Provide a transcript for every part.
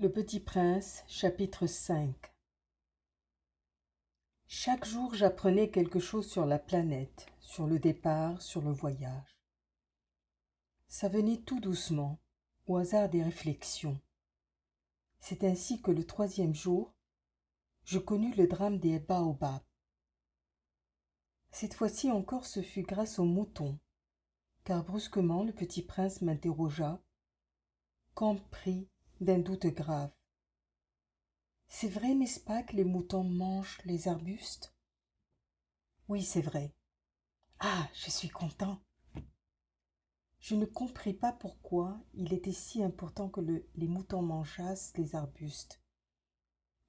Le Petit Prince, chapitre 5. Chaque jour j'apprenais quelque chose sur la planète, sur le départ, sur le voyage. Ça venait tout doucement, au hasard des réflexions. C'est ainsi que le 3e jour, je connus le drame des baobabs. Cette fois-ci encore ce fut grâce aux moutons, car brusquement le petit prince m'interrogea, comme pris d'un doute grave. C'est vrai, n'est-ce pas, que les moutons mangent les arbustes? Oui, c'est vrai. Ah, je suis content. Je ne compris pas pourquoi il était si important que les moutons mangeassent les arbustes.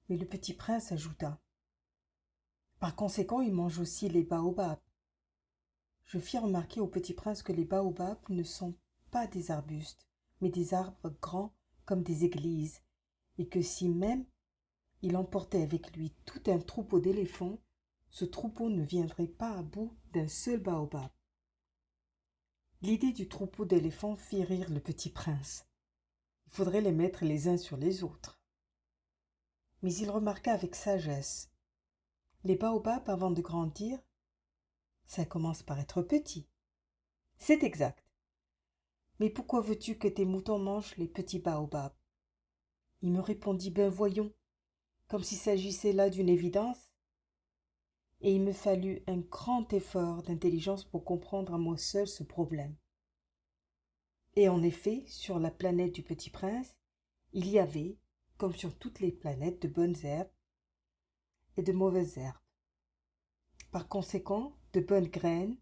Mais le petit prince ajouta. Par conséquent, ils mangent aussi les baobabs. Je fis remarquer au petit prince que les baobabs ne sont pas des arbustes, mais des arbres grands comme des églises, et que si même il emportait avec lui tout un troupeau d'éléphants, ce troupeau ne viendrait pas à bout d'un seul baobab. L'idée du troupeau d'éléphants fit rire le petit prince. Il faudrait les mettre les uns sur les autres. Mais il remarqua avec sagesse. Les baobabs, avant de grandir, ça commence par être petit. C'est exact. Mais pourquoi veux-tu que tes moutons mangent les petits baobabs? Il me répondit, ben voyons, comme s'il s'agissait là d'une évidence. Et il me fallut un grand effort d'intelligence pour comprendre à moi seul ce problème. Et en effet, sur la planète du Petit Prince, il y avait, comme sur toutes les planètes, de bonnes herbes et de mauvaises herbes. Par conséquent, de bonnes graines,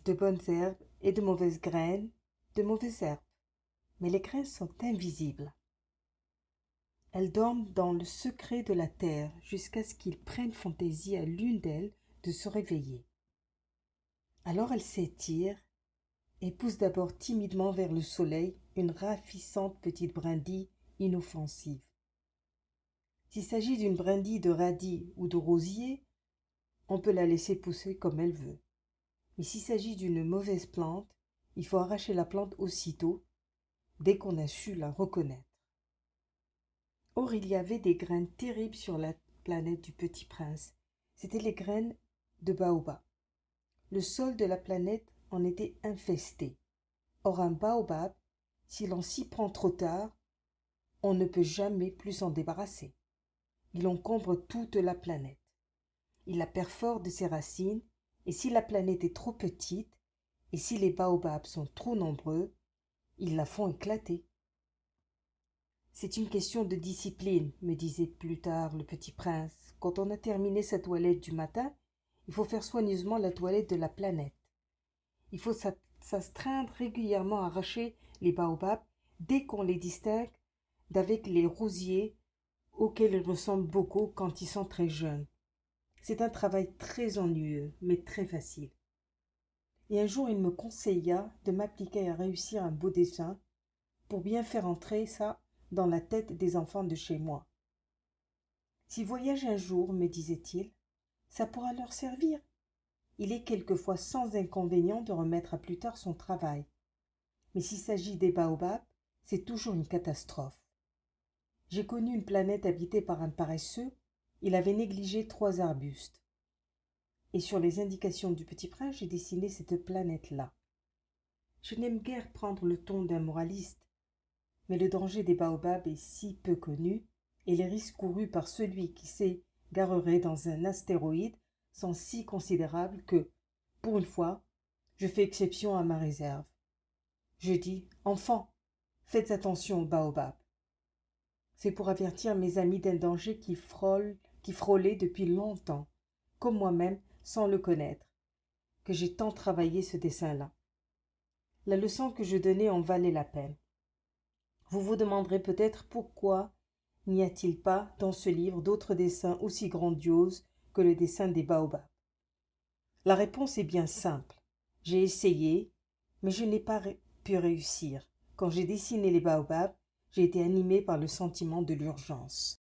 de bonnes herbes et de mauvaises graines, de mauvaises herbes. Mais les graines sont invisibles. Elles dorment dans le secret de la terre jusqu'à ce qu'il prenne fantaisie à l'une d'elles de se réveiller. Alors elles s'étirent et poussent d'abord timidement vers le soleil une ravissante petite brindille inoffensive. S'il s'agit d'une brindille de radis ou de rosier, on peut la laisser pousser comme elle veut. Mais s'il s'agit d'une mauvaise plante, il faut arracher la plante aussitôt, dès qu'on a su la reconnaître. Or, il y avait des graines terribles sur la planète du Petit Prince. C'étaient les graines de baobab. Le sol de la planète en était infesté. Or, un baobab, si l'on s'y prend trop tard, on ne peut jamais plus s'en débarrasser. Il encombre toute la planète. Il la perfore de ses racines, et si la planète est trop petite, et si les baobabs sont trop nombreux, ils la font éclater. C'est une question de discipline, me disait plus tard le petit prince. Quand on a terminé sa toilette du matin, il faut faire soigneusement la toilette de la planète. Il faut s'astreindre régulièrement à arracher les baobabs dès qu'on les distingue d'avec les rosiers auxquels ils ressemblent beaucoup quand ils sont très jeunes. C'est un travail très ennuyeux, mais très facile. Et un jour, il me conseilla de m'appliquer à réussir un beau dessin pour bien faire entrer ça dans la tête des enfants de chez moi. S'ils voyagent un jour, me disait-il, ça pourra leur servir. Il est quelquefois sans inconvénient de remettre à plus tard son travail. Mais s'il s'agit des baobabs, c'est toujours une catastrophe. J'ai connu une planète habitée par un paresseux. Il avait négligé 3 arbustes. Et sur les indications du Petit Prince, j'ai dessiné cette planète-là. Je n'aime guère prendre le ton d'un moraliste, mais le danger des baobabs est si peu connu, et les risques courus par celui qui s'égarerait dans un astéroïde sont si considérables que, pour une fois, je fais exception à ma réserve. Je dis, enfants, faites attention aux baobabs. C'est pour avertir mes amis d'un danger qui frôlait depuis longtemps, comme moi-même, sans le connaître, que j'ai tant travaillé ce dessin-là. La leçon que je donnais en valait la peine. Vous vous demanderez peut-être pourquoi n'y a-t-il pas dans ce livre d'autres dessins aussi grandioses que le dessin des baobabs. La réponse est bien simple. J'ai essayé, mais je n'ai pas pu réussir. Quand j'ai dessiné les baobabs, j'ai été animé par le sentiment de l'urgence.